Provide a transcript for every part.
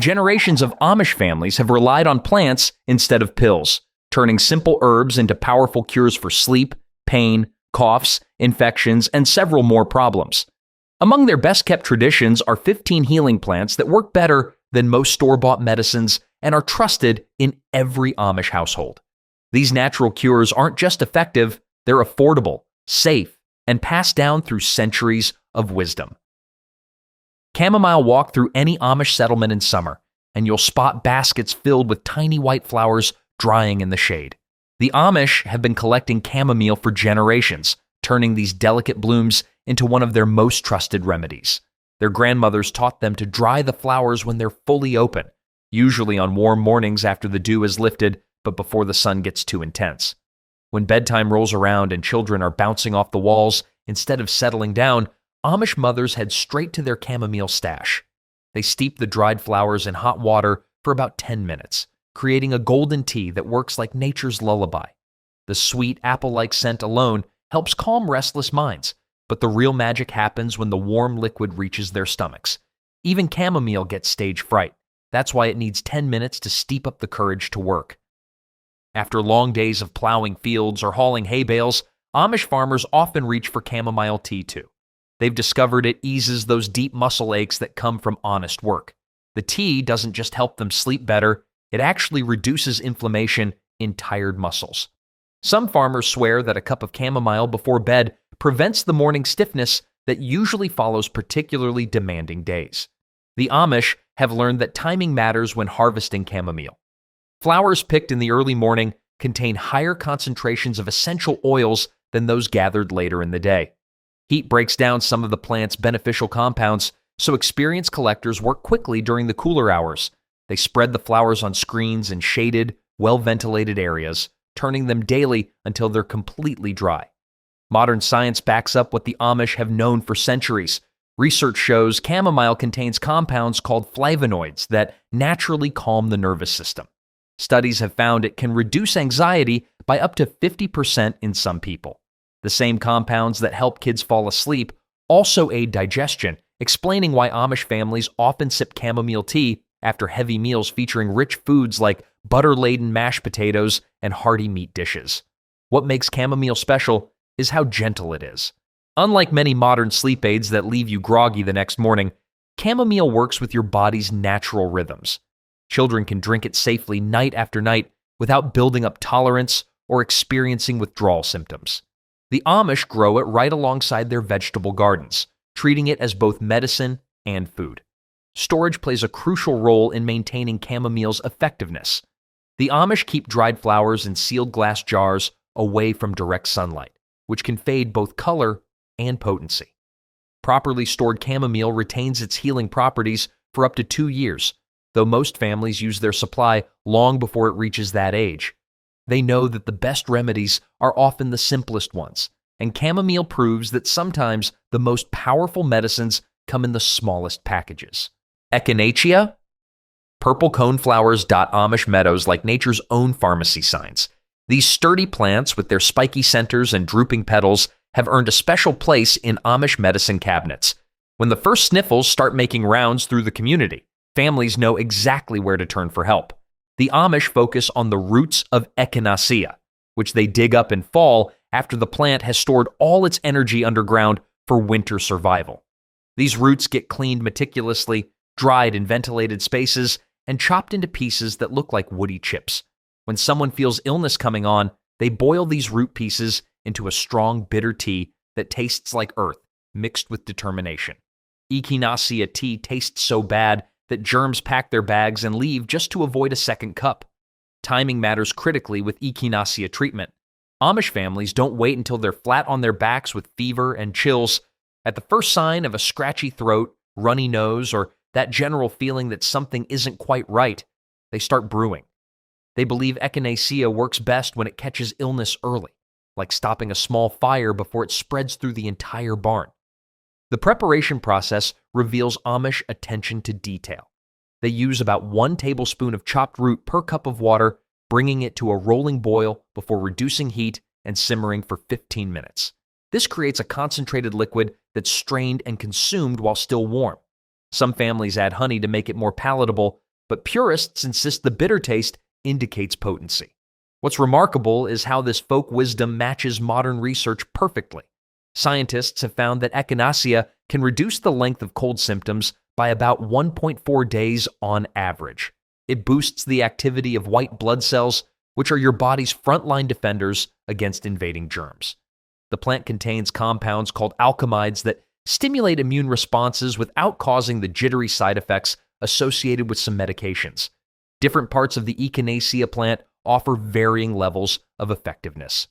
Generations of Amish families have relied on plants instead of pills, turning simple herbs into powerful cures for sleep, pain, coughs, infections, and several more problems. Among their best-kept traditions are 15 healing plants that work better than most store-bought medicines and are trusted in every Amish household. These natural cures aren't just effective, they're affordable, safe, and passed down through centuries of wisdom. Chamomile walk through any Amish settlement in summer, and you'll spot baskets filled with tiny white flowers drying in the shade. The Amish have been collecting chamomile for generations, turning these delicate blooms into one of their most trusted remedies. Their grandmothers taught them to dry the flowers when they're fully open, usually on warm mornings after the dew is lifted, but before the sun gets too intense. When bedtime rolls around and children are bouncing off the walls, instead of settling down, Amish mothers head straight to their chamomile stash. They steep the dried flowers in hot water for about 10 minutes, creating a golden tea that works like nature's lullaby. The sweet, apple-like scent alone helps calm restless minds, but the real magic happens when the warm liquid reaches their stomachs. Even chamomile gets stage fright. That's why it needs 10 minutes to steep up the courage to work. After long days of plowing fields or hauling hay bales, Amish farmers often reach for chamomile tea too. They've discovered it eases those deep muscle aches that come from honest work. The tea doesn't just help them sleep better, it actually reduces inflammation in tired muscles. Some farmers swear that a cup of chamomile before bed prevents the morning stiffness that usually follows particularly demanding days. The Amish have learned that timing matters when harvesting chamomile. Flowers picked in the early morning contain higher concentrations of essential oils than those gathered later in the day. Heat breaks down some of the plant's beneficial compounds, so experienced collectors work quickly during the cooler hours. They spread the flowers on screens in shaded, well-ventilated areas, turning them daily until they're completely dry. Modern science backs up what the Amish have known for centuries. Research shows chamomile contains compounds called flavonoids that naturally calm the nervous system. Studies have found it can reduce anxiety by up to 50% in some people. The same compounds that help kids fall asleep also aid digestion, explaining why Amish families often sip chamomile tea after heavy meals featuring rich foods like butter-laden mashed potatoes and hearty meat dishes. What makes chamomile special is how gentle it is. Unlike many modern sleep aids that leave you groggy the next morning, chamomile works with your body's natural rhythms. Children can drink it safely night after night without building up tolerance or experiencing withdrawal symptoms. The Amish grow it right alongside their vegetable gardens, treating it as both medicine and food. Storage plays a crucial role in maintaining chamomile's effectiveness. The Amish keep dried flowers in sealed glass jars away from direct sunlight, which can fade both color and potency. Properly stored chamomile retains its healing properties for up to 2 years, though most families use their supply long before it reaches that age. They know that the best remedies are often the simplest ones, and chamomile proves that sometimes the most powerful medicines come in the smallest packages. Echinacea? Purple coneflowers dot Amish meadows like nature's own pharmacy signs. These sturdy plants with their spiky centers and drooping petals have earned a special place in Amish medicine cabinets. When the first sniffles start making rounds through the community, families know exactly where to turn for help. The Amish focus on the roots of Echinacea, which they dig up in fall after the plant has stored all its energy underground for winter survival. These roots get cleaned meticulously, dried in ventilated spaces, and chopped into pieces that look like woody chips. When someone feels illness coming on, they boil these root pieces into a strong, bitter tea that tastes like earth, mixed with determination. Echinacea tea tastes so bad that germs pack their bags and leave just to avoid a second cup. Timing matters critically with Echinacea treatment. Amish families don't wait until they're flat on their backs with fever and chills. At the first sign of a scratchy throat, runny nose, or that general feeling that something isn't quite right, they start brewing. They believe Echinacea works best when it catches illness early, like stopping a small fire before it spreads through the entire barn. The preparation process reveals Amish attention to detail. They use about 1 tablespoon of chopped root per cup of water, bringing it to a rolling boil before reducing heat and simmering for 15 minutes. This creates a concentrated liquid that's strained and consumed while still warm. Some families add honey to make it more palatable, but purists insist the bitter taste indicates potency. What's remarkable is how this folk wisdom matches modern research perfectly. Scientists have found that echinacea can reduce the length of cold symptoms by about 1.4 days on average. It boosts the activity of white blood cells, which are your body's frontline defenders against invading germs. The plant contains compounds called alkaloids that stimulate immune responses without causing the jittery side effects associated with some medications. Different parts of the echinacea plant offer varying levels of effectiveness.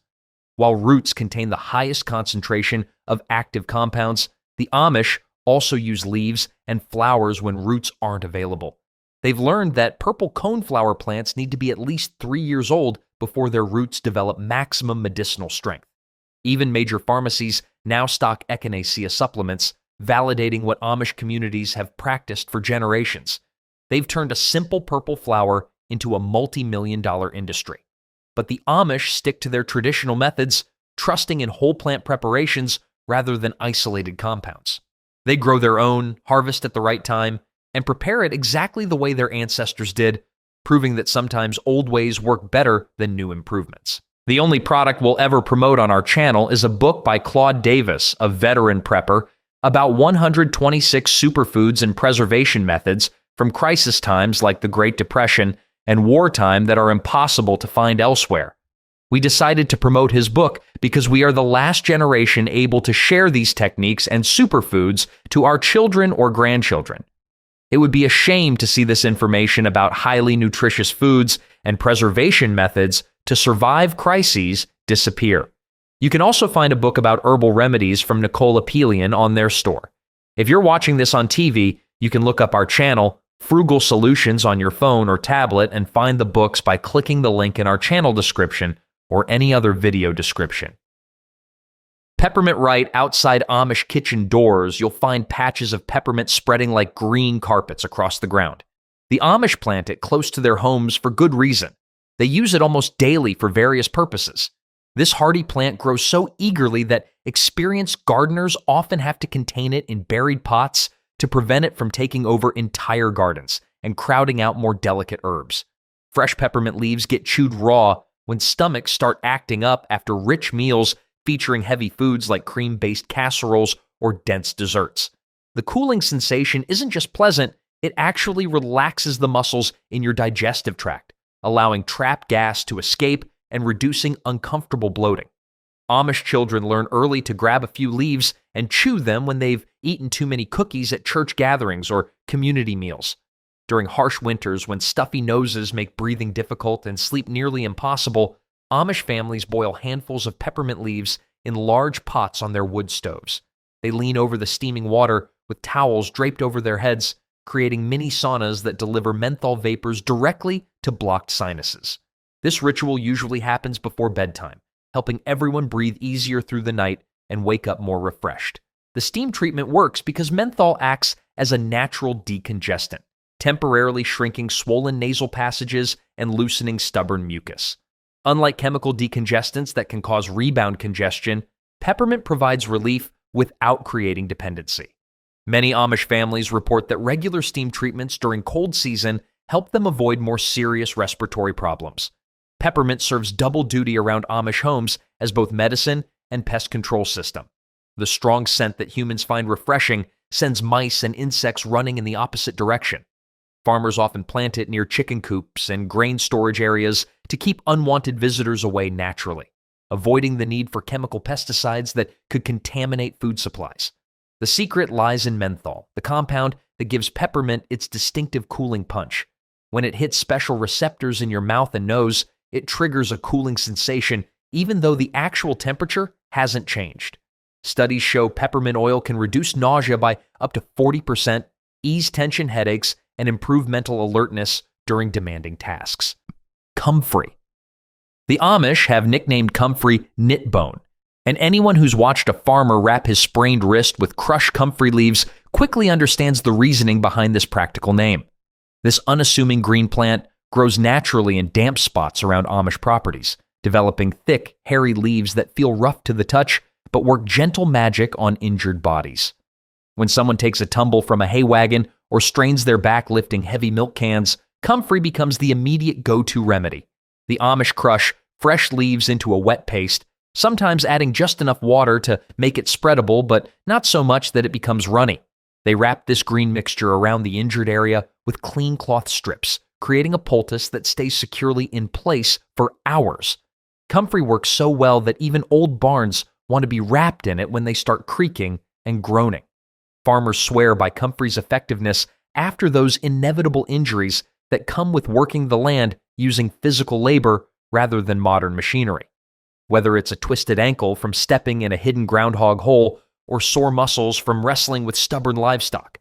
While roots contain the highest concentration of active compounds, the Amish also use leaves and flowers when roots aren't available. They've learned that purple coneflower plants need to be at least 3 years old before their roots develop maximum medicinal strength. Even major pharmacies now stock echinacea supplements, validating what Amish communities have practiced for generations. They've turned a simple purple flower into a multi-million-dollar industry. But the Amish stick to their traditional methods, trusting in whole plant preparations rather than isolated compounds. They grow their own, harvest at the right time, and prepare it exactly the way their ancestors did, proving that sometimes old ways work better than new improvements. The only product we'll ever promote on our channel is a book by Claude Davis, a veteran prepper, about 126 superfoods and preservation methods from crisis times like the Great Depression and wartime that are impossible to find elsewhere. We decided to promote his book because we are the last generation able to share these techniques and superfoods to our children or grandchildren. It would be a shame to see this information about highly nutritious foods and preservation methods to survive crises disappear. You can also find a book about herbal remedies from Nicola Pelian on their store. If you're watching this on TV, you can look up our channel, Frugal Solutions, on your phone or tablet and find the books by clicking the link in our channel description or any other video description. Peppermint right outside Amish kitchen doors, you'll find patches of peppermint spreading like green carpets across the ground. The Amish plant it close to their homes for good reason. They use it almost daily for various purposes. This hardy plant grows so eagerly that experienced gardeners often have to contain it in buried pots to prevent it from taking over entire gardens and crowding out more delicate herbs. Fresh peppermint leaves get chewed raw when stomachs start acting up after rich meals featuring heavy foods like cream-based casseroles or dense desserts. The cooling sensation isn't just pleasant, it actually relaxes the muscles in your digestive tract, allowing trapped gas to escape and reducing uncomfortable bloating. Amish children learn early to grab a few leaves and chew them when they've eaten too many cookies at church gatherings or community meals. During harsh winters, when stuffy noses make breathing difficult and sleep nearly impossible, Amish families boil handfuls of peppermint leaves in large pots on their wood stoves. They lean over the steaming water with towels draped over their heads, creating mini saunas that deliver menthol vapors directly to blocked sinuses. This ritual usually happens before bedtime, helping everyone breathe easier through the night and wake up more refreshed. The steam treatment works because menthol acts as a natural decongestant, temporarily shrinking swollen nasal passages and loosening stubborn mucus. Unlike chemical decongestants that can cause rebound congestion, peppermint provides relief without creating dependency. Many Amish families report that regular steam treatments during cold season help them avoid more serious respiratory problems. Peppermint serves double duty around Amish homes as both medicine and pest control system. The strong scent that humans find refreshing sends mice and insects running in the opposite direction. Farmers often plant it near chicken coops and grain storage areas to keep unwanted visitors away naturally, avoiding the need for chemical pesticides that could contaminate food supplies. The secret lies in menthol, the compound that gives peppermint its distinctive cooling punch. When it hits special receptors in your mouth and nose, it triggers a cooling sensation even though the actual temperature hasn't changed. Studies show peppermint oil can reduce nausea by up to 40%, ease tension headaches, and improve mental alertness during demanding tasks. Comfrey. The Amish have nicknamed comfrey knit bone, and anyone who's watched a farmer wrap his sprained wrist with crushed comfrey leaves quickly understands the reasoning behind this practical name. This unassuming green plant grows naturally in damp spots around Amish properties, developing thick, hairy leaves that feel rough to the touch but work gentle magic on injured bodies. When someone takes a tumble from a hay wagon or strains their back lifting heavy milk cans, comfrey becomes the immediate go-to remedy. The Amish crush fresh leaves into a wet paste, sometimes adding just enough water to make it spreadable, but not so much that it becomes runny. They wrap this green mixture around the injured area with clean cloth strips, creating a poultice that stays securely in place for hours. Comfrey works so well that even old barns want to be wrapped in it when they start creaking and groaning. Farmers swear by comfrey's effectiveness after those inevitable injuries that come with working the land using physical labor rather than modern machinery. Whether it's a twisted ankle from stepping in a hidden groundhog hole or sore muscles from wrestling with stubborn livestock.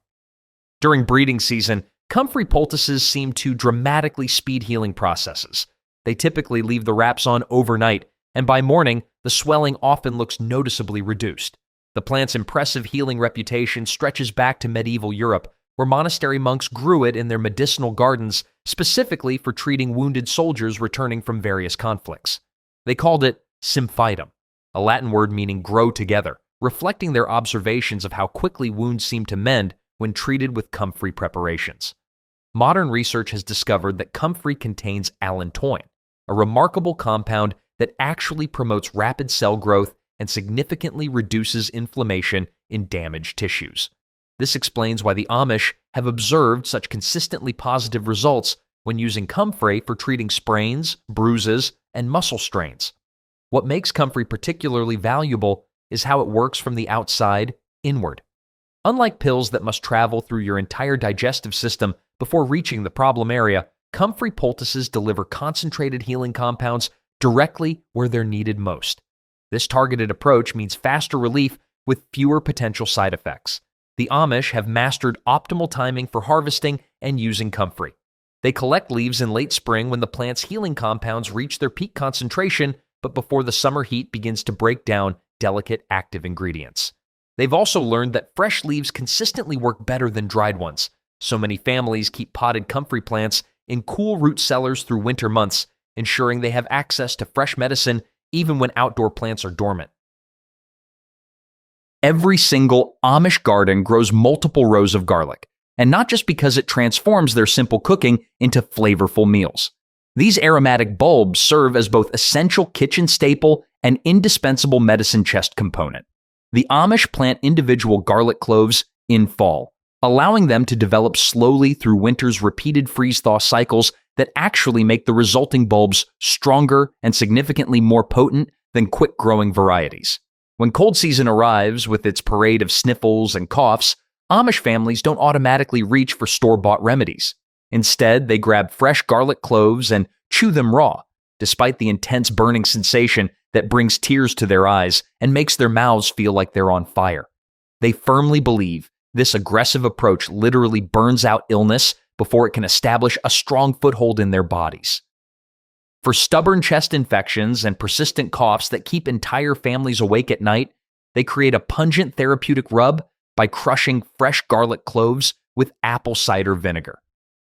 During breeding season, comfrey poultices seem to dramatically speed healing processes. They typically leave the wraps on overnight, and by morning, the swelling often looks noticeably reduced. The plant's impressive healing reputation stretches back to medieval Europe, where monastery monks grew it in their medicinal gardens specifically for treating wounded soldiers returning from various conflicts. They called it symphytum, a Latin word meaning grow together, reflecting their observations of how quickly wounds seem to mend when treated with comfrey preparations. Modern research has discovered that comfrey contains allantoin, a remarkable compound that actually promotes rapid cell growth and significantly reduces inflammation in damaged tissues. This explains why the Amish have observed such consistently positive results when using comfrey for treating sprains, bruises, and muscle strains. What makes comfrey particularly valuable is how it works from the outside inward. Unlike pills that must travel through your entire digestive system before reaching the problem area, comfrey poultices deliver concentrated healing compounds directly where they're needed most. This targeted approach means faster relief with fewer potential side effects. The Amish have mastered optimal timing for harvesting and using comfrey. They collect leaves in late spring when the plant's healing compounds reach their peak concentration, but before the summer heat begins to break down delicate active ingredients. They've also learned that fresh leaves consistently work better than dried ones, so many families keep potted comfrey plants in cool root cellars through winter months, ensuring they have access to fresh medicine even when outdoor plants are dormant. Every single Amish garden grows multiple rows of garlic, and not just because it transforms their simple cooking into flavorful meals. These aromatic bulbs serve as both essential kitchen staple and indispensable medicine chest component. The Amish plant individual garlic cloves in fall, allowing them to develop slowly through winter's repeated freeze-thaw cycles that actually make the resulting bulbs stronger and significantly more potent than quick-growing varieties. When cold season arrives with its parade of sniffles and coughs, Amish families don't automatically reach for store-bought remedies. Instead, they grab fresh garlic cloves and chew them raw, despite the intense burning sensation that brings tears to their eyes and makes their mouths feel like they're on fire. They firmly believe this aggressive approach literally burns out illness before it can establish a strong foothold in their bodies. For stubborn chest infections and persistent coughs that keep entire families awake at night, they create a pungent therapeutic rub by crushing fresh garlic cloves with apple cider vinegar.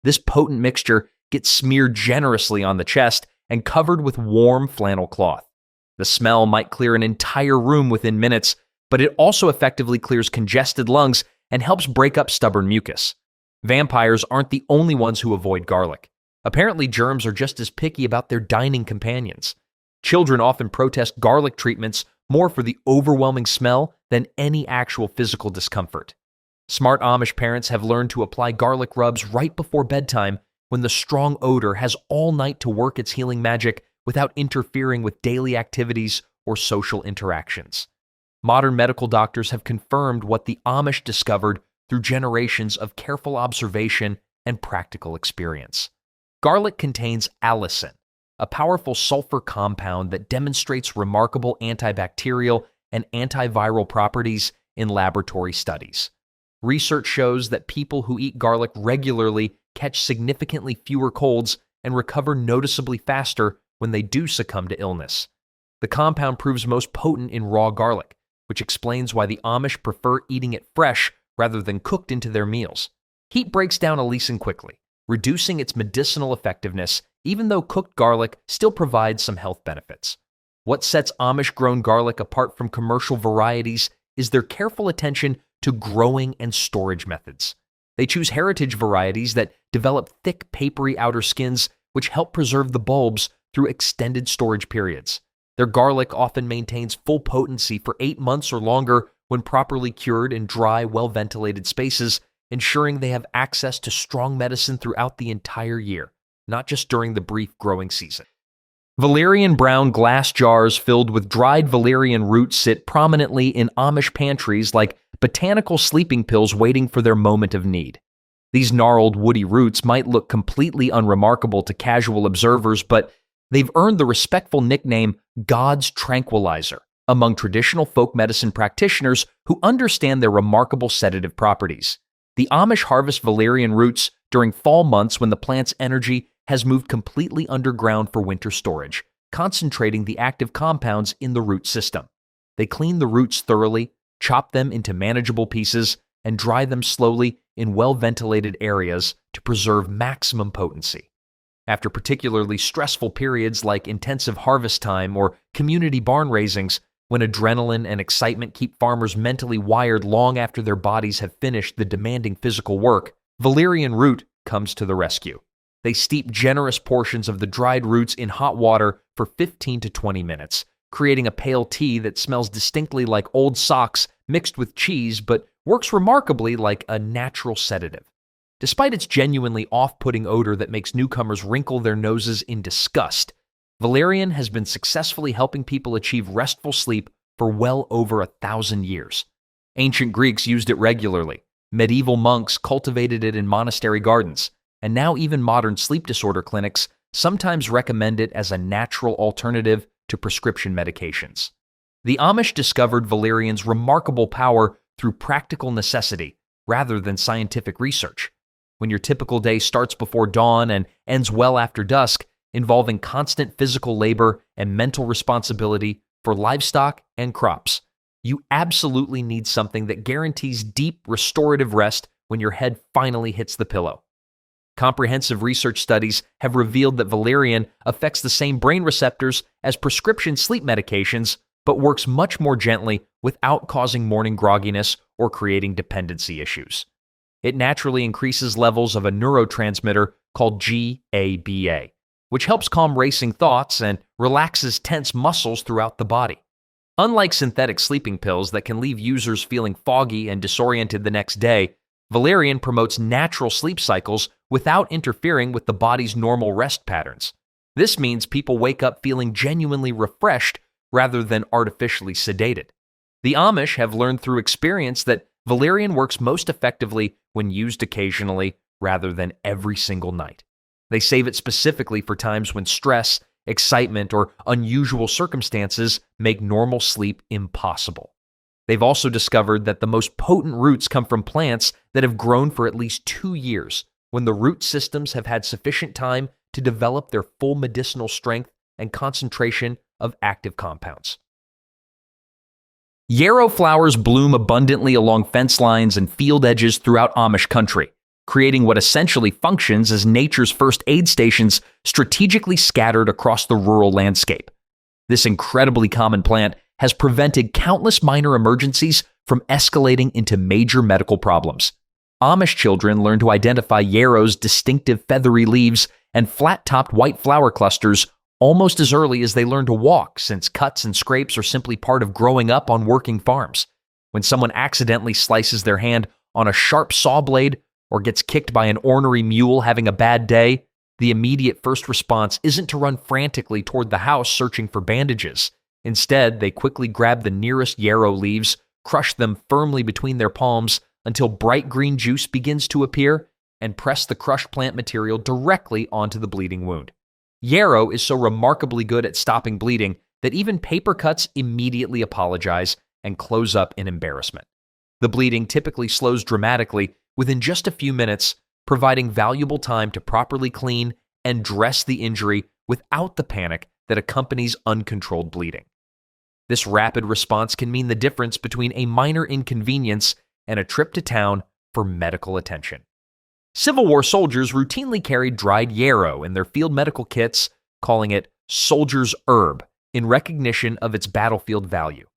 This potent mixture gets smeared generously on the chest and covered with warm flannel cloth. The smell might clear an entire room within minutes, but it also effectively clears congested lungs and helps break up stubborn mucus. Vampires aren't the only ones who avoid garlic. Apparently, germs are just as picky about their dining companions. Children often protest garlic treatments more for the overwhelming smell than any actual physical discomfort. Smart Amish parents have learned to apply garlic rubs right before bedtime when the strong odor has all night to work its healing magic without interfering with daily activities or social interactions. Modern medical doctors have confirmed what the Amish discovered through generations of careful observation and practical experience. Garlic contains allicin, a powerful sulfur compound that demonstrates remarkable antibacterial and antiviral properties in laboratory studies. Research shows that people who eat garlic regularly catch significantly fewer colds and recover noticeably faster when they do succumb to illness. The compound proves most potent in raw garlic, which explains why the Amish prefer eating it fresh rather than cooked into their meals. Heat breaks down allicin quickly, reducing its medicinal effectiveness, even though cooked garlic still provides some health benefits. What sets Amish-grown garlic apart from commercial varieties is their careful attention to growing and storage methods. They choose heritage varieties that develop thick, papery outer skins, which help preserve the bulbs through extended storage periods. Their garlic often maintains full potency for 8 months or longer when properly cured in dry, well-ventilated spaces, ensuring they have access to strong medicine throughout the entire year, not just during the brief growing season. Valerian brown glass jars filled with dried valerian roots sit prominently in Amish pantries like botanical sleeping pills waiting for their moment of need. These gnarled, woody roots might look completely unremarkable to casual observers, but they've earned the respectful nickname God's Tranquilizer among traditional folk medicine practitioners who understand their remarkable sedative properties. The Amish harvest valerian roots during fall months when the plant's energy has moved completely underground for winter storage, concentrating the active compounds in the root system. They clean the roots thoroughly, chop them into manageable pieces, and dry them slowly in well-ventilated areas to preserve maximum potency. After particularly stressful periods like intensive harvest time or community barn raisings, when adrenaline and excitement keep farmers mentally wired long after their bodies have finished the demanding physical work, valerian root comes to the rescue. They steep generous portions of the dried roots in hot water for 15 to 20 minutes, creating a pale tea that smells distinctly like old socks mixed with cheese but works remarkably like a natural sedative. Despite its genuinely off-putting odor that makes newcomers wrinkle their noses in disgust, valerian has been successfully helping people achieve restful sleep for well over 1,000 years. Ancient Greeks used it regularly. Medieval monks cultivated it in monastery gardens, and now even modern sleep disorder clinics sometimes recommend it as a natural alternative to prescription medications. The Amish discovered valerian's remarkable power through practical necessity rather than scientific research. When your typical day starts before dawn and ends well after dusk, involving constant physical labor and mental responsibility for livestock and crops, you absolutely need something that guarantees deep, restorative rest when your head finally hits the pillow. Comprehensive research studies have revealed that valerian affects the same brain receptors as prescription sleep medications, but works much more gently without causing morning grogginess or creating dependency issues. It naturally increases levels of a neurotransmitter called GABA, which helps calm racing thoughts and relaxes tense muscles throughout the body. Unlike synthetic sleeping pills that can leave users feeling foggy and disoriented the next day, valerian promotes natural sleep cycles without interfering with the body's normal rest patterns. This means people wake up feeling genuinely refreshed rather than artificially sedated. The Amish have learned through experience that valerian works most effectively when used occasionally rather than every single night. They save it specifically for times when stress, excitement, or unusual circumstances make normal sleep impossible. They've also discovered that the most potent roots come from plants that have grown for at least 2 years, when the root systems have had sufficient time to develop their full medicinal strength and concentration of active compounds. Yarrow flowers bloom abundantly along fence lines and field edges throughout Amish country, creating what essentially functions as nature's first aid stations strategically scattered across the rural landscape. This incredibly common plant has prevented countless minor emergencies from escalating into major medical problems. Amish children learn to identify yarrow's distinctive feathery leaves and flat-topped white flower clusters almost as early as they learn to walk, since cuts and scrapes are simply part of growing up on working farms. When someone accidentally slices their hand on a sharp saw blade or gets kicked by an ornery mule having a bad day, the immediate first response isn't to run frantically toward the house searching for bandages. Instead, they quickly grab the nearest yarrow leaves, crush them firmly between their palms until bright green juice begins to appear, and press the crushed plant material directly onto the bleeding wound. Yarrow is so remarkably good at stopping bleeding that even paper cuts immediately apologize and close up in embarrassment. The bleeding typically slows dramatically within just a few minutes, providing valuable time to properly clean and dress the injury without the panic that accompanies uncontrolled bleeding. This rapid response can mean the difference between a minor inconvenience and a trip to town for medical attention. Civil War soldiers routinely carried dried yarrow in their field medical kits, calling it soldier's herb in recognition of its battlefield value.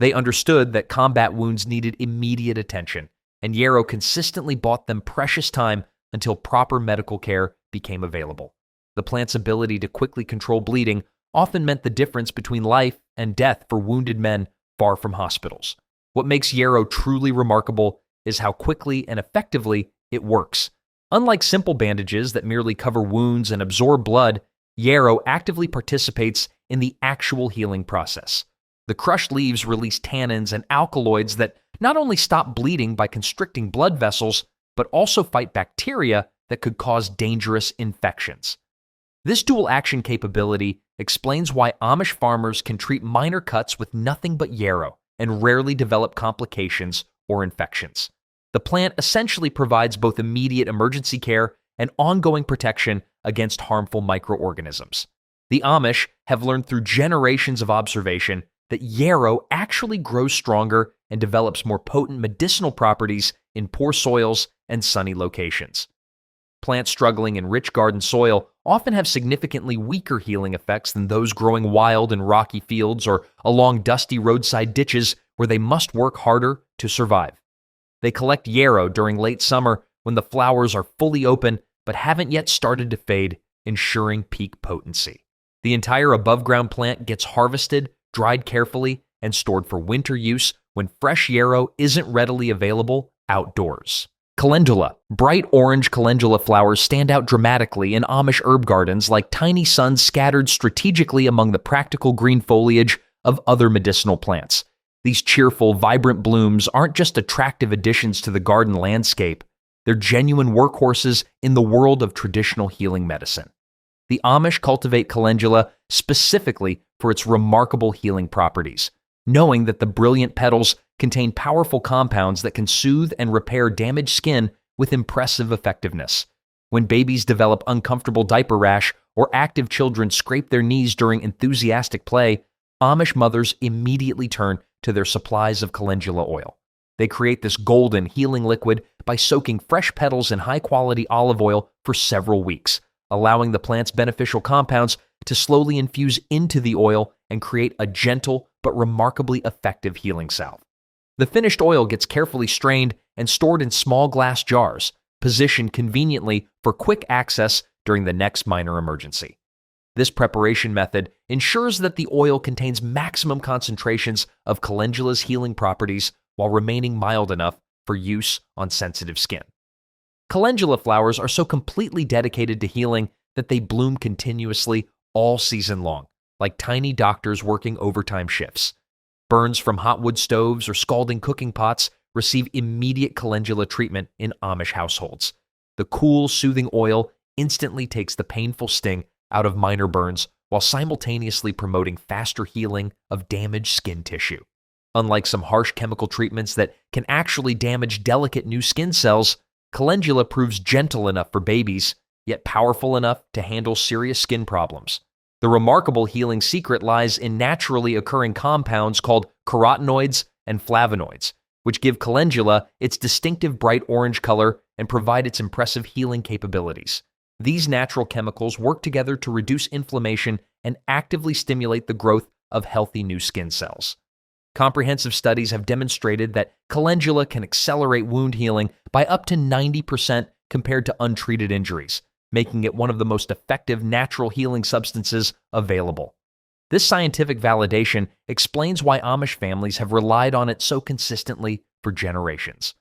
They understood that combat wounds needed immediate attention, and yarrow consistently bought them precious time until proper medical care became available. The plant's ability to quickly control bleeding often meant the difference between life and death for wounded men far from hospitals. What makes yarrow truly remarkable is how quickly and effectively it works. Unlike simple bandages that merely cover wounds and absorb blood, yarrow actively participates in the actual healing process. The crushed leaves release tannins and alkaloids that not only stop bleeding by constricting blood vessels, but also fight bacteria that could cause dangerous infections. This dual action capability explains why Amish farmers can treat minor cuts with nothing but yarrow and rarely develop complications or infections. The plant essentially provides both immediate emergency care and ongoing protection against harmful microorganisms. The Amish have learned through generations of observation that yarrow actually grows stronger and develops more potent medicinal properties in poor soils and sunny locations. Plants struggling in rich garden soil often have significantly weaker healing effects than those growing wild in rocky fields or along dusty roadside ditches where they must work harder to survive. They collect yarrow during late summer when the flowers are fully open but haven't yet started to fade, ensuring peak potency. The entire above-ground plant gets harvested, dried carefully, and stored for winter use when fresh yarrow isn't readily available outdoors. Calendula. Bright orange calendula flowers stand out dramatically in Amish herb gardens like tiny suns scattered strategically among the practical green foliage of other medicinal plants. These cheerful, vibrant blooms aren't just attractive additions to the garden landscape, they're genuine workhorses in the world of traditional healing medicine. The Amish cultivate calendula specifically for its remarkable healing properties, knowing that the brilliant petals contain powerful compounds that can soothe and repair damaged skin with impressive effectiveness. When babies develop uncomfortable diaper rash or active children scrape their knees during enthusiastic play, Amish mothers immediately turn to their supplies of calendula oil. They create this golden healing liquid by soaking fresh petals in high-quality olive oil for several weeks, allowing the plant's beneficial compounds to slowly infuse into the oil and create a gentle but remarkably effective healing salve. The finished oil gets carefully strained and stored in small glass jars, positioned conveniently for quick access during the next minor emergency. This preparation method ensures that the oil contains maximum concentrations of calendula's healing properties while remaining mild enough for use on sensitive skin. Calendula flowers are so completely dedicated to healing that they bloom continuously all season long, like tiny doctors working overtime shifts. Burns from hot wood stoves or scalding cooking pots receive immediate calendula treatment in Amish households. The cool, soothing oil instantly takes the painful sting out of minor burns while simultaneously promoting faster healing of damaged skin tissue. Unlike some harsh chemical treatments that can actually damage delicate new skin cells, calendula proves gentle enough for babies, yet powerful enough to handle serious skin problems. The remarkable healing secret lies in naturally occurring compounds called carotenoids and flavonoids, which give calendula its distinctive bright orange color and provide its impressive healing capabilities. These natural chemicals work together to reduce inflammation and actively stimulate the growth of healthy new skin cells. Comprehensive studies have demonstrated that calendula can accelerate wound healing by up to 90% compared to untreated injuries, making it one of the most effective natural healing substances available. This scientific validation explains why Amish families have relied on it so consistently for generations.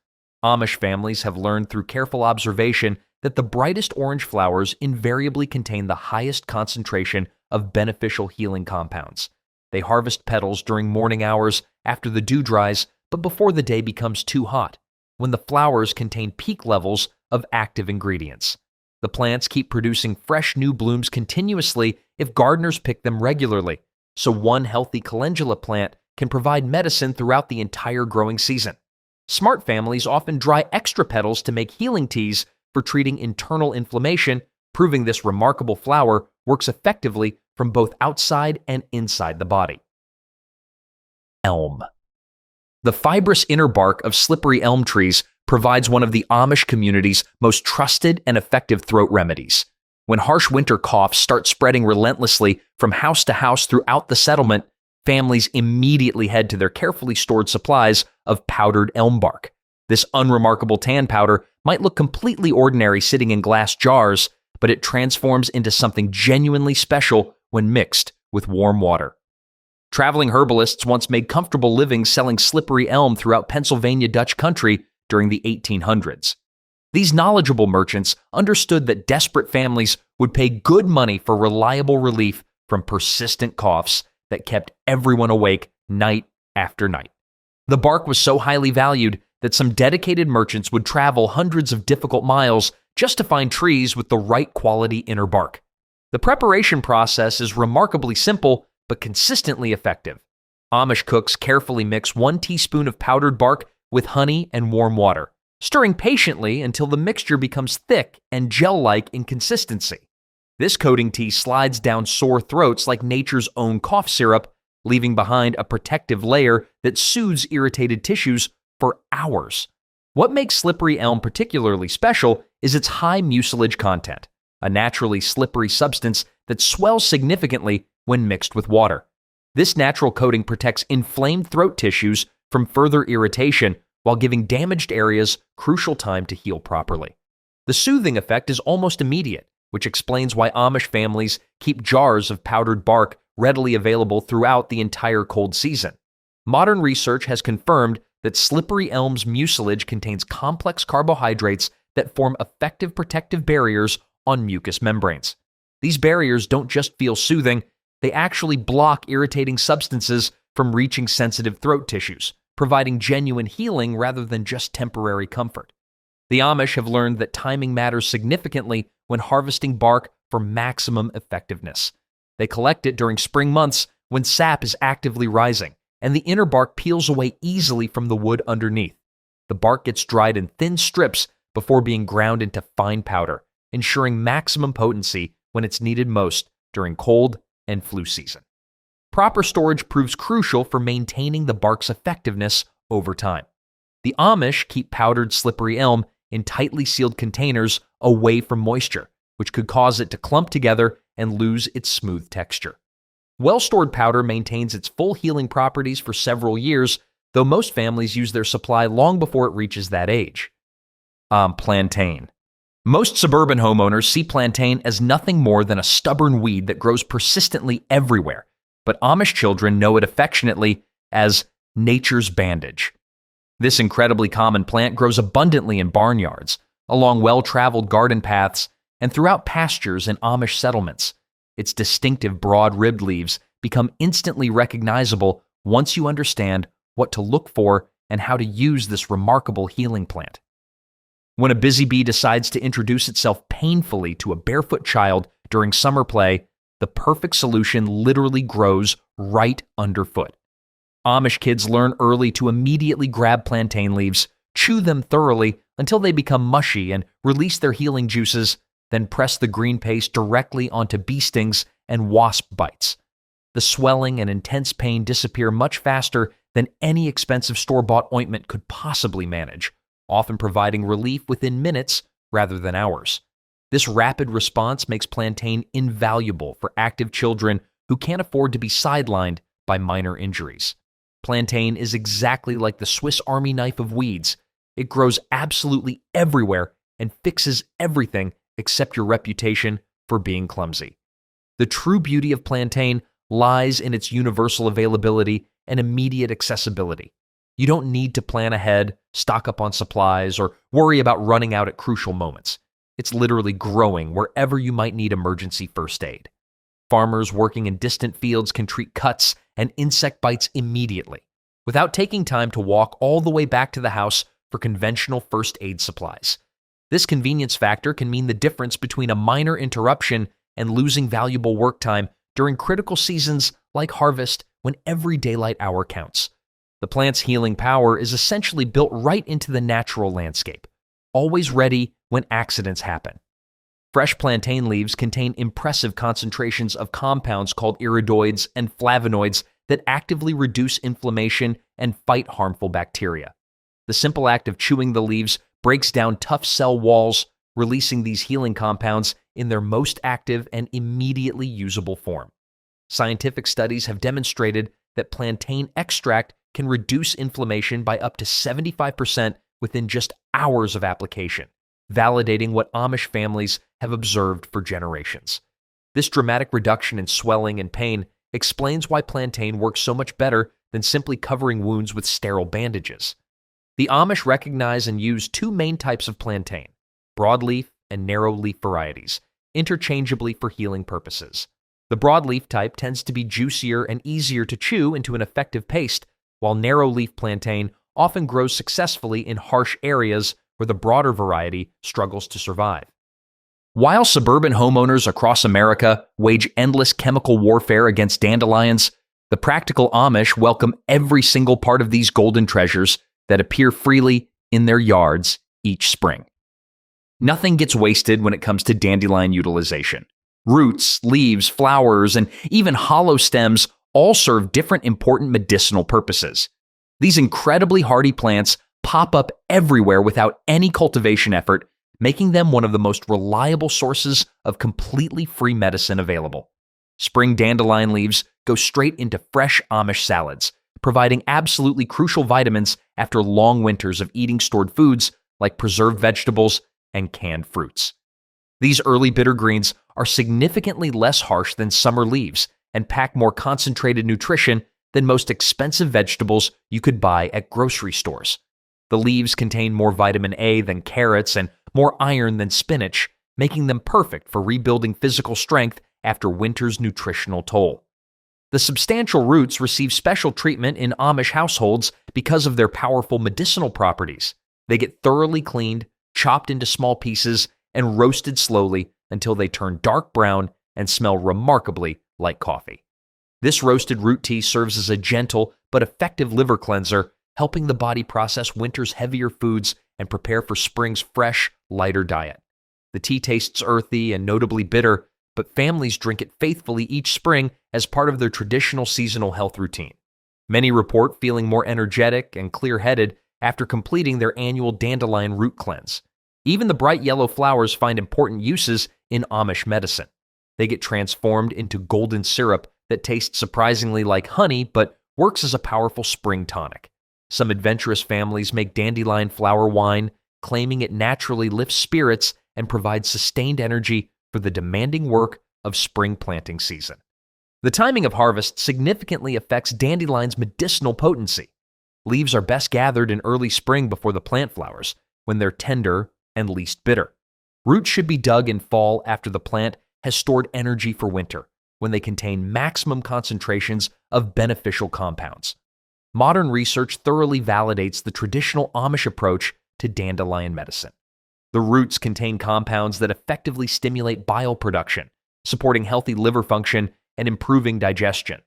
Amish families have learned through careful observation that the brightest orange flowers invariably contain the highest concentration of beneficial healing compounds. They harvest petals during morning hours after the dew dries, but before the day becomes too hot, when the flowers contain peak levels of active ingredients. The plants keep producing fresh new blooms continuously if gardeners pick them regularly, so one healthy calendula plant can provide medicine throughout the entire growing season. Smart families often dry extra petals to make healing teas for treating internal inflammation, proving this remarkable flower works effectively from both outside and inside the body. Elm. The fibrous inner bark of slippery elm trees provides one of the Amish community's most trusted and effective throat remedies. When harsh winter coughs start spreading relentlessly from house to house throughout the settlement, families immediately head to their carefully stored supplies of powdered elm bark. This unremarkable tan powder might look completely ordinary sitting in glass jars, but it transforms into something genuinely special when mixed with warm water. Traveling herbalists once made comfortable livings selling slippery elm throughout Pennsylvania Dutch country during the 1800s. These knowledgeable merchants understood that desperate families would pay good money for reliable relief from persistent coughs that kept everyone awake night after night. The bark was so highly valued that some dedicated merchants would travel hundreds of difficult miles just to find trees with the right quality inner bark. The preparation process is remarkably simple but consistently effective. Amish cooks carefully mix 1 teaspoon of powdered bark with honey and warm water, stirring patiently until the mixture becomes thick and gel-like in consistency. This coating tea slides down sore throats like nature's own cough syrup, leaving behind a protective layer that soothes irritated tissues for hours. What makes slippery elm particularly special is its high mucilage content, a naturally slippery substance that swells significantly when mixed with water. This natural coating protects inflamed throat tissues from further irritation while giving damaged areas crucial time to heal properly. The soothing effect is almost immediate, which explains why Amish families keep jars of powdered bark readily available throughout the entire cold season. Modern research has confirmed that slippery elm's mucilage contains complex carbohydrates that form effective protective barriers on mucous membranes. These barriers don't just feel soothing, they actually block irritating substances from reaching sensitive throat tissues, providing genuine healing rather than just temporary comfort. The Amish have learned that timing matters significantly when harvesting bark for maximum effectiveness. They collect it during spring months when sap is actively rising, and the inner bark peels away easily from the wood underneath. The bark gets dried in thin strips before being ground into fine powder, ensuring maximum potency when it's needed most during cold and flu season. Proper storage proves crucial for maintaining the bark's effectiveness over time. The Amish keep powdered slippery elm in tightly sealed containers away from moisture, which could cause it to clump together and lose its smooth texture. Well-stored powder maintains its full healing properties for several years, though most families use their supply long before it reaches that age. Plantain. Most suburban homeowners see plantain as nothing more than a stubborn weed that grows persistently everywhere, but Amish children know it affectionately as nature's bandage. This incredibly common plant grows abundantly in barnyards, along well-traveled garden paths, and throughout pastures in Amish settlements. Its distinctive broad-ribbed leaves become instantly recognizable once you understand what to look for and how to use this remarkable healing plant. When a busy bee decides to introduce itself painfully to a barefoot child during summer play, the perfect solution literally grows right underfoot. Amish kids learn early to immediately grab plantain leaves, chew them thoroughly until they become mushy and release their healing juices, then press the green paste directly onto bee stings and wasp bites. The swelling and intense pain disappear much faster than any expensive store-bought ointment could possibly manage, often providing relief within minutes rather than hours. This rapid response makes plantain invaluable for active children who can't afford to be sidelined by minor injuries. Plantain is exactly like the Swiss Army knife of weeds. It grows absolutely everywhere and fixes everything except your reputation for being clumsy. The true beauty of plantain lies in its universal availability and immediate accessibility. You don't need to plan ahead, stock up on supplies, or worry about running out at crucial moments. It's literally growing wherever you might need emergency first aid. Farmers working in distant fields can treat cuts and insect bites immediately, without taking time to walk all the way back to the house for conventional first aid supplies. This convenience factor can mean the difference between a minor interruption and losing valuable work time during critical seasons like harvest when every daylight hour counts. The plant's healing power is essentially built right into the natural landscape, always ready when accidents happen. Fresh plantain leaves contain impressive concentrations of compounds called iridoids and flavonoids that actively reduce inflammation and fight harmful bacteria. The simple act of chewing the leaves breaks down tough cell walls, releasing these healing compounds in their most active and immediately usable form. Scientific studies have demonstrated that plantain extract can reduce inflammation by up to 75% within just hours of application, validating what Amish families have observed for generations. This dramatic reduction in swelling and pain explains why plantain works so much better than simply covering wounds with sterile bandages. The Amish recognize and use two main types of plantain, broadleaf and narrow-leaf varieties, interchangeably for healing purposes. The broadleaf type tends to be juicier and easier to chew into an effective paste, while narrow-leaf plantain often grows successfully in harsh areas where the broader variety struggles to survive. While suburban homeowners across America wage endless chemical warfare against dandelions, the practical Amish welcome every single part of these golden treasures that appear freely in their yards each spring. Nothing gets wasted when it comes to dandelion utilization. Roots, leaves, flowers, and even hollow stems all serve different important medicinal purposes. These incredibly hardy plants pop up everywhere without any cultivation effort, making them one of the most reliable sources of completely free medicine available. Spring dandelion leaves go straight into fresh Amish salads, providing absolutely crucial vitamins after long winters of eating stored foods like preserved vegetables and canned fruits. These early bitter greens are significantly less harsh than summer leaves and pack more concentrated nutrition than most expensive vegetables you could buy at grocery stores. The leaves contain more vitamin A than carrots and more iron than spinach, making them perfect for rebuilding physical strength after winter's nutritional toll. The substantial roots receive special treatment in Amish households because of their powerful medicinal properties. They get thoroughly cleaned, chopped into small pieces, and roasted slowly until they turn dark brown and smell remarkably like coffee. This roasted root tea serves as a gentle but effective liver cleanser, helping the body process winter's heavier foods and prepare for spring's fresh, lighter diet. The tea tastes earthy and notably bitter, but families drink it faithfully each spring as part of their traditional seasonal health routine. Many report feeling more energetic and clear-headed after completing their annual dandelion root cleanse. Even the bright yellow flowers find important uses in Amish medicine. They get transformed into golden syrup that tastes surprisingly like honey but works as a powerful spring tonic. Some adventurous families make dandelion flower wine, claiming it naturally lifts spirits and provides sustained energy for the demanding work of spring planting season. The timing of harvest significantly affects dandelion's medicinal potency. Leaves are best gathered in early spring before the plant flowers, when they're tender and least bitter. Roots should be dug in fall after the plant has stored energy for winter, when they contain maximum concentrations of beneficial compounds. Modern research thoroughly validates the traditional Amish approach to dandelion medicine. The roots contain compounds that effectively stimulate bile production, supporting healthy liver function and improving digestion.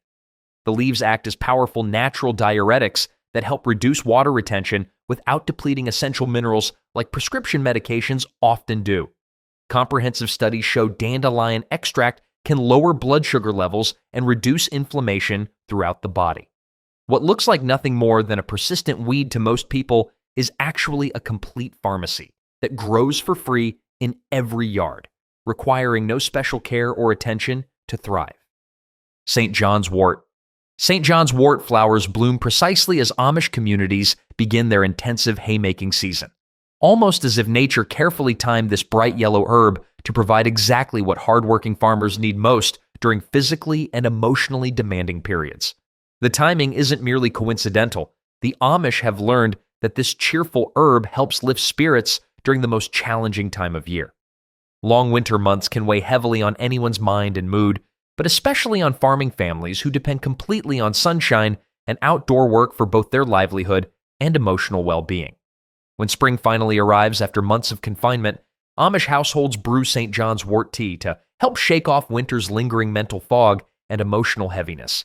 The leaves act as powerful natural diuretics that help reduce water retention without depleting essential minerals like prescription medications often do. Comprehensive studies show dandelion extract can lower blood sugar levels and reduce inflammation throughout the body. What looks like nothing more than a persistent weed to most people is actually a complete pharmacy that grows for free in every yard, requiring no special care or attention to thrive. St. John's wort. St. John's wort flowers bloom precisely as Amish communities begin their intensive haymaking season, almost as if nature carefully timed this bright yellow herb to provide exactly what hardworking farmers need most during physically and emotionally demanding periods. The timing isn't merely coincidental. The Amish have learned that this cheerful herb helps lift spirits during the most challenging time of year. Long winter months can weigh heavily on anyone's mind and mood, but especially on farming families who depend completely on sunshine and outdoor work for both their livelihood and emotional well-being. When spring finally arrives after months of confinement, Amish households brew St. John's wort tea to help shake off winter's lingering mental fog and emotional heaviness.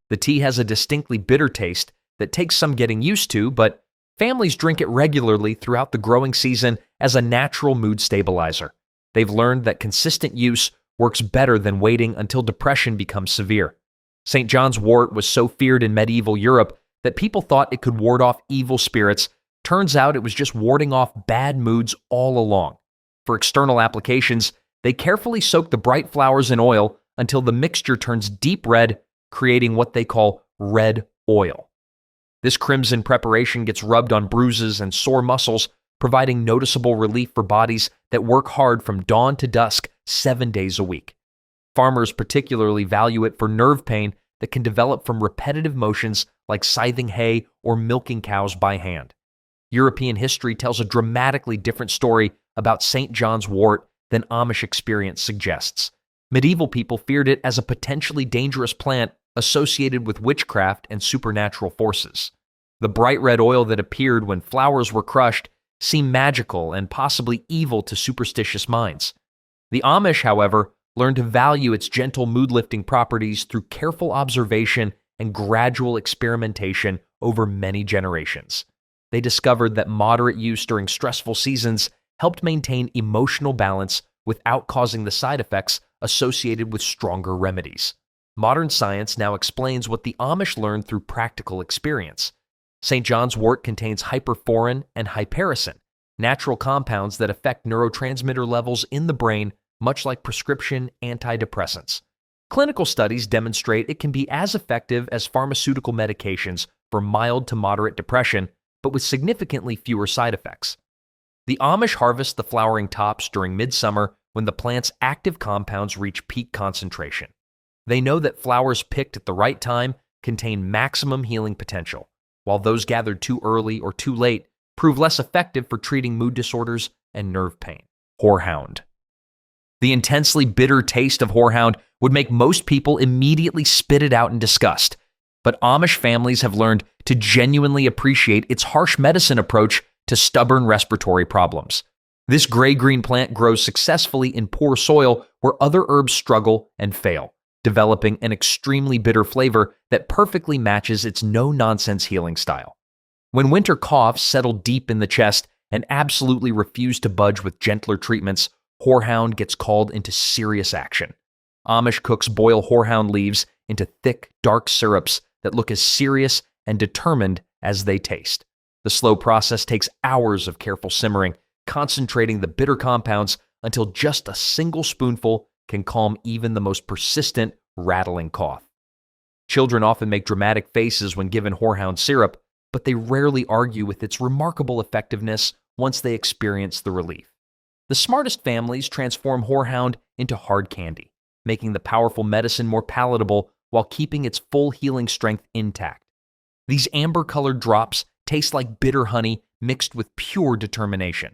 The tea has a distinctly bitter taste that takes some getting used to, but families drink it regularly throughout the growing season as a natural mood stabilizer. They've learned that consistent use works better than waiting until depression becomes severe. St. John's wort was so feared in medieval Europe that people thought it could ward off evil spirits. Turns out it was just warding off bad moods all along. For external applications, they carefully soak the bright flowers in oil until the mixture turns deep red, creating what they call red oil. This crimson preparation gets rubbed on bruises and sore muscles, providing noticeable relief for bodies that work hard from dawn to dusk 7 days a week. Farmers particularly value it for nerve pain that can develop from repetitive motions like scything hay or milking cows by hand. European history tells a dramatically different story about St. John's wort than Amish experience suggests. Medieval people feared it as a potentially dangerous plant associated with witchcraft and supernatural forces. The bright red oil that appeared when flowers were crushed seemed magical and possibly evil to superstitious minds. The Amish, however, learned to value its gentle mood-lifting properties through careful observation and gradual experimentation over many generations. They discovered that moderate use during stressful seasons helped maintain emotional balance without causing the side effects associated with stronger remedies. Modern science now explains what the Amish learned through practical experience. St. John's wort contains hyperforin and hypericin, natural compounds that affect neurotransmitter levels in the brain, much like prescription antidepressants. Clinical studies demonstrate it can be as effective as pharmaceutical medications for mild to moderate depression, but with significantly fewer side effects. The Amish harvest the flowering tops during midsummer when the plant's active compounds reach peak concentration. They know that flowers picked at the right time contain maximum healing potential, while those gathered too early or too late prove less effective for treating mood disorders and nerve pain. Horehound. The intensely bitter taste of horehound would make most people immediately spit it out in disgust, but Amish families have learned to genuinely appreciate its harsh medicine approach to stubborn respiratory problems. This gray-green plant grows successfully in poor soil where other herbs struggle and fail, developing an extremely bitter flavor that perfectly matches its no-nonsense healing style. When winter coughs settle deep in the chest and absolutely refuse to budge with gentler treatments, horehound gets called into serious action. Amish cooks boil horehound leaves into thick, dark syrups that look as serious and determined as they taste. The slow process takes hours of careful simmering, concentrating the bitter compounds until just a single spoonful can calm even the most persistent, rattling cough. Children often make dramatic faces when given horehound syrup, but they rarely argue with its remarkable effectiveness once they experience the relief. The smartest families transform horehound into hard candy, making the powerful medicine more palatable while keeping its full healing strength intact. These amber-colored drops taste like bitter honey mixed with pure determination.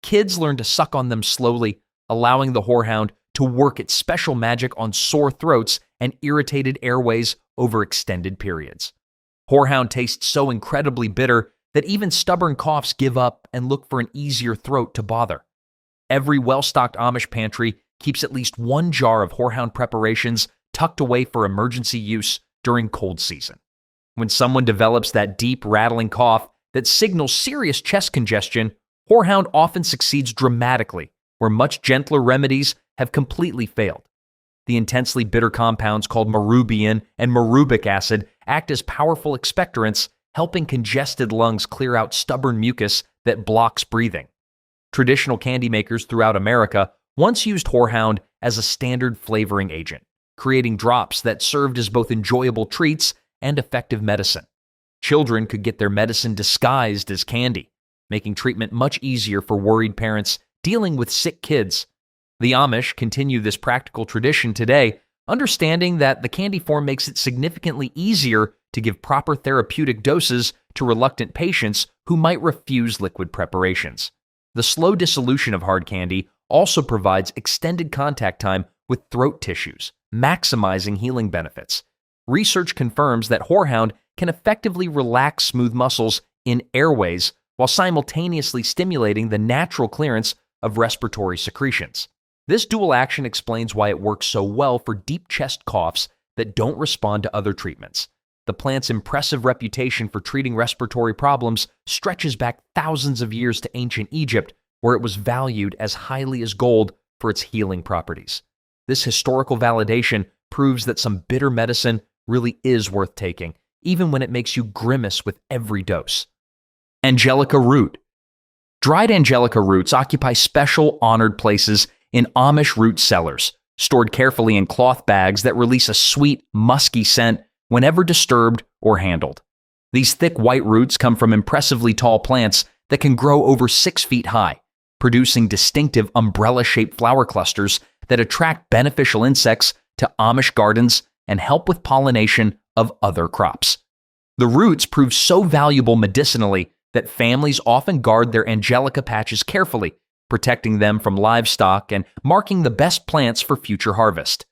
Kids learn to suck on them slowly, allowing the horehound to work its special magic on sore throats and irritated airways over extended periods. Horehound tastes so incredibly bitter that even stubborn coughs give up and look for an easier throat to bother. Every well-stocked Amish pantry keeps at least one jar of horehound preparations tucked away for emergency use during cold season. When someone develops that deep, rattling cough that signals serious chest congestion, horehound often succeeds dramatically, where much gentler remedies have completely failed. The intensely bitter compounds called marubian and marubic acid act as powerful expectorants, helping congested lungs clear out stubborn mucus that blocks breathing. Traditional candy makers throughout America once used horehound as a standard flavoring agent, creating drops that served as both enjoyable treats and effective medicine. Children could get their medicine disguised as candy, making treatment much easier for worried parents dealing with sick kids. The Amish continue this practical tradition today, understanding that the candy form makes it significantly easier to give proper therapeutic doses to reluctant patients who might refuse liquid preparations. The slow dissolution of hard candy also provides extended contact time with throat tissues, maximizing healing benefits. Research confirms that horehound can effectively relax smooth muscles in airways while simultaneously stimulating the natural clearance of respiratory secretions. This dual action explains why it works so well for deep chest coughs that don't respond to other treatments. The plant's impressive reputation for treating respiratory problems stretches back thousands of years to ancient Egypt, where it was valued as highly as gold for its healing properties. This historical validation proves that some bitter medicine really is worth taking, even when it makes you grimace with every dose. Angelica root. Dried angelica roots occupy special, honored places in Amish root cellars, stored carefully in cloth bags that release a sweet, musky scent whenever disturbed or handled. These thick white roots come from impressively tall plants that can grow over 6 feet high, producing distinctive umbrella-shaped flower clusters that attract beneficial insects to Amish gardens and help with pollination of other crops. The roots prove so valuable medicinally that families often guard their angelica patches carefully, protecting them from livestock and marking the best plants for future harvest.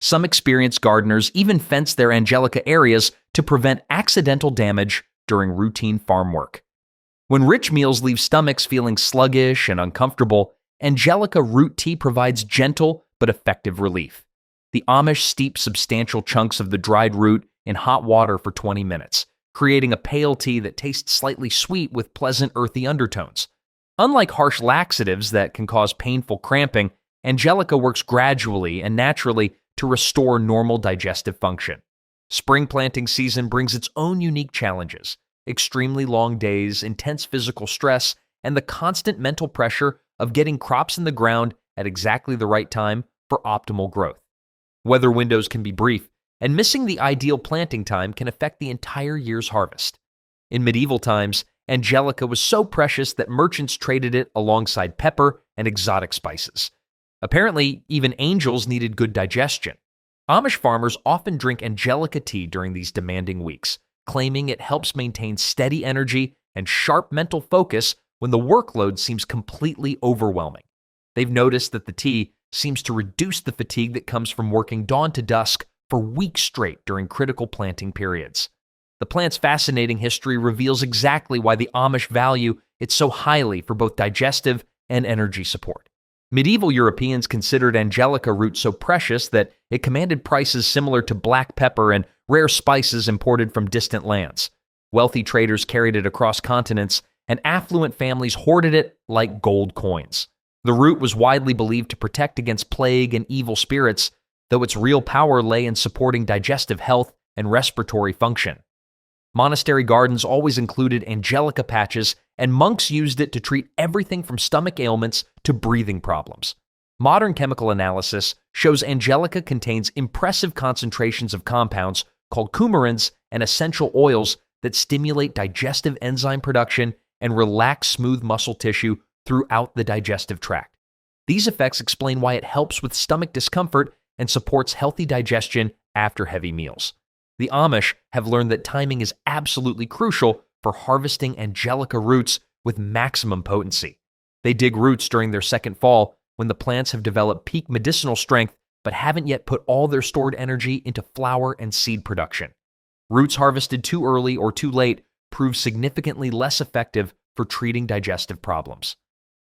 Some experienced gardeners even fence their angelica areas to prevent accidental damage during routine farm work. When rich meals leave stomachs feeling sluggish and uncomfortable, angelica root tea provides gentle but effective relief. The Amish steep substantial chunks of the dried root in hot water for 20 minutes, creating a pale tea that tastes slightly sweet with pleasant earthy undertones. Unlike harsh laxatives that can cause painful cramping, angelica works gradually and naturally to restore normal digestive function. Spring planting season brings its own unique challenges: extremely long days, intense physical stress, and the constant mental pressure of getting crops in the ground at exactly the right time for optimal growth. Weather windows can be brief, and missing the ideal planting time can affect the entire year's harvest. In medieval times, angelica was so precious that merchants traded it alongside pepper and exotic spices. Apparently, even angels needed good digestion. Amish farmers often drink angelica tea during these demanding weeks, claiming it helps maintain steady energy and sharp mental focus when the workload seems completely overwhelming. They've noticed that the tea seems to reduce the fatigue that comes from working dawn to dusk for weeks straight during critical planting periods. The plant's fascinating history reveals exactly why the Amish value it so highly for both digestive and energy support. Medieval Europeans considered angelica root so precious that it commanded prices similar to black pepper and rare spices imported from distant lands. Wealthy traders carried it across continents, and affluent families hoarded it like gold coins. The root was widely believed to protect against plague and evil spirits, though its real power lay in supporting digestive health and respiratory function. Monastery gardens always included angelica patches, and monks used it to treat everything from stomach ailments to breathing problems. Modern chemical analysis shows angelica contains impressive concentrations of compounds called coumarins and essential oils that stimulate digestive enzyme production and relax smooth muscle tissue throughout the digestive tract. These effects explain why it helps with stomach discomfort and supports healthy digestion after heavy meals. The Amish have learned that timing is absolutely crucial for harvesting angelica roots with maximum potency. They dig roots during their second fall when the plants have developed peak medicinal strength but haven't yet put all their stored energy into flower and seed production. Roots harvested too early or too late prove significantly less effective for treating digestive problems.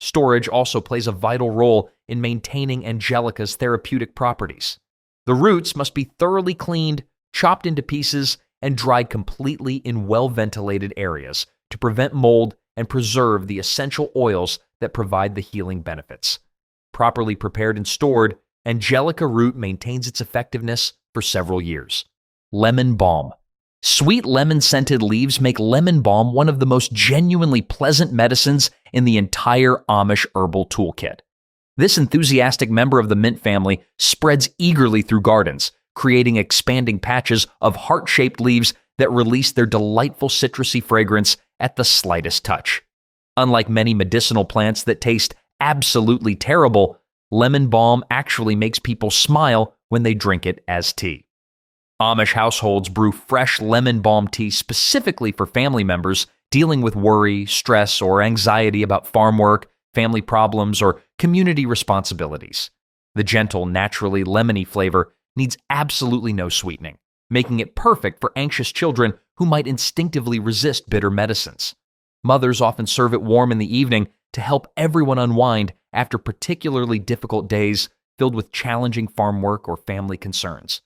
Storage also plays a vital role in maintaining angelica's therapeutic properties. The roots must be thoroughly cleaned, chopped into pieces, and dried completely in well-ventilated areas to prevent mold and preserve the essential oils that provide the healing benefits. Properly prepared and stored, angelica root maintains its effectiveness for several years. Lemon balm. Sweet lemon-scented leaves make lemon balm one of the most genuinely pleasant medicines in the entire Amish herbal toolkit. This enthusiastic member of the mint family spreads eagerly through gardens, creating expanding patches of heart-shaped leaves that release their delightful citrusy fragrance at the slightest touch. Unlike many medicinal plants that taste absolutely terrible, lemon balm actually makes people smile when they drink it as tea. Amish households brew fresh lemon balm tea specifically for family members dealing with worry, stress, or anxiety about farm work, family problems, or community responsibilities. The gentle, naturally lemony flavor needs absolutely no sweetening, making it perfect for anxious children who might instinctively resist bitter medicines. Mothers often serve it warm in the evening to help everyone unwind after particularly difficult days filled with challenging farm work or family concerns.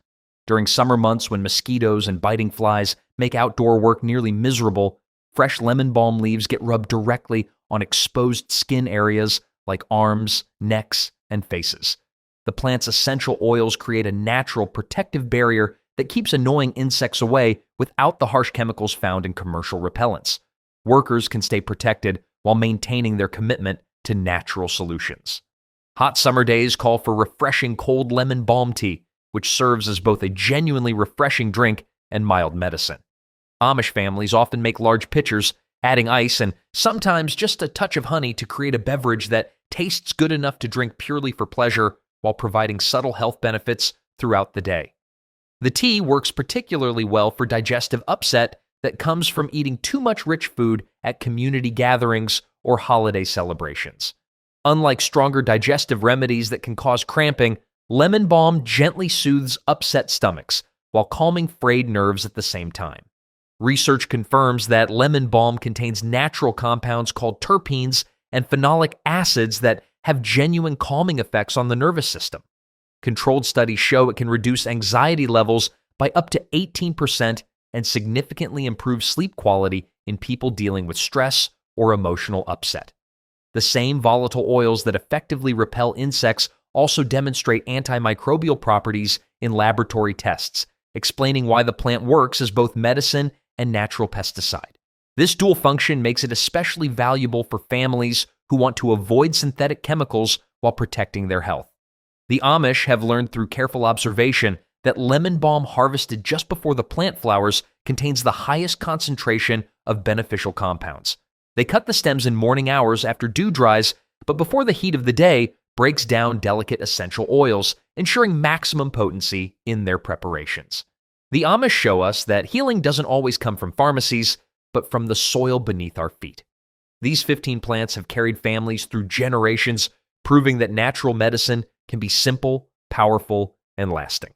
During summer months when mosquitoes and biting flies make outdoor work nearly miserable, fresh lemon balm leaves get rubbed directly on exposed skin areas like arms, necks, and faces. The plant's essential oils create a natural protective barrier that keeps annoying insects away without the harsh chemicals found in commercial repellents. Workers can stay protected while maintaining their commitment to natural solutions. Hot summer days call for refreshing cold lemon balm tea, which serves as both a genuinely refreshing drink and mild medicine. Amish families often make large pitchers, adding ice and sometimes just a touch of honey to create a beverage that tastes good enough to drink purely for pleasure while providing subtle health benefits throughout the day. The tea works particularly well for digestive upset that comes from eating too much rich food at community gatherings or holiday celebrations. Unlike stronger digestive remedies that can cause cramping, lemon balm gently soothes upset stomachs while calming frayed nerves at the same time. Research confirms that lemon balm contains natural compounds called terpenes and phenolic acids that have genuine calming effects on the nervous system. Controlled studies show it can reduce anxiety levels by up to 18% and significantly improve sleep quality in people dealing with stress or emotional upset. The same volatile oils that effectively repel insects also demonstrate antimicrobial properties in laboratory tests, explaining why the plant works as both medicine and natural pesticide. This dual function makes it especially valuable for families who want to avoid synthetic chemicals while protecting their health. The Amish have learned through careful observation that lemon balm harvested just before the plant flowers contains the highest concentration of beneficial compounds. They cut the stems in morning hours after dew dries, but before the heat of the day breaks down delicate essential oils, ensuring maximum potency in their preparations. The Amish show us that healing doesn't always come from pharmacies, but from the soil beneath our feet. These 15 plants have carried families through generations, proving that natural medicine can be simple, powerful, and lasting.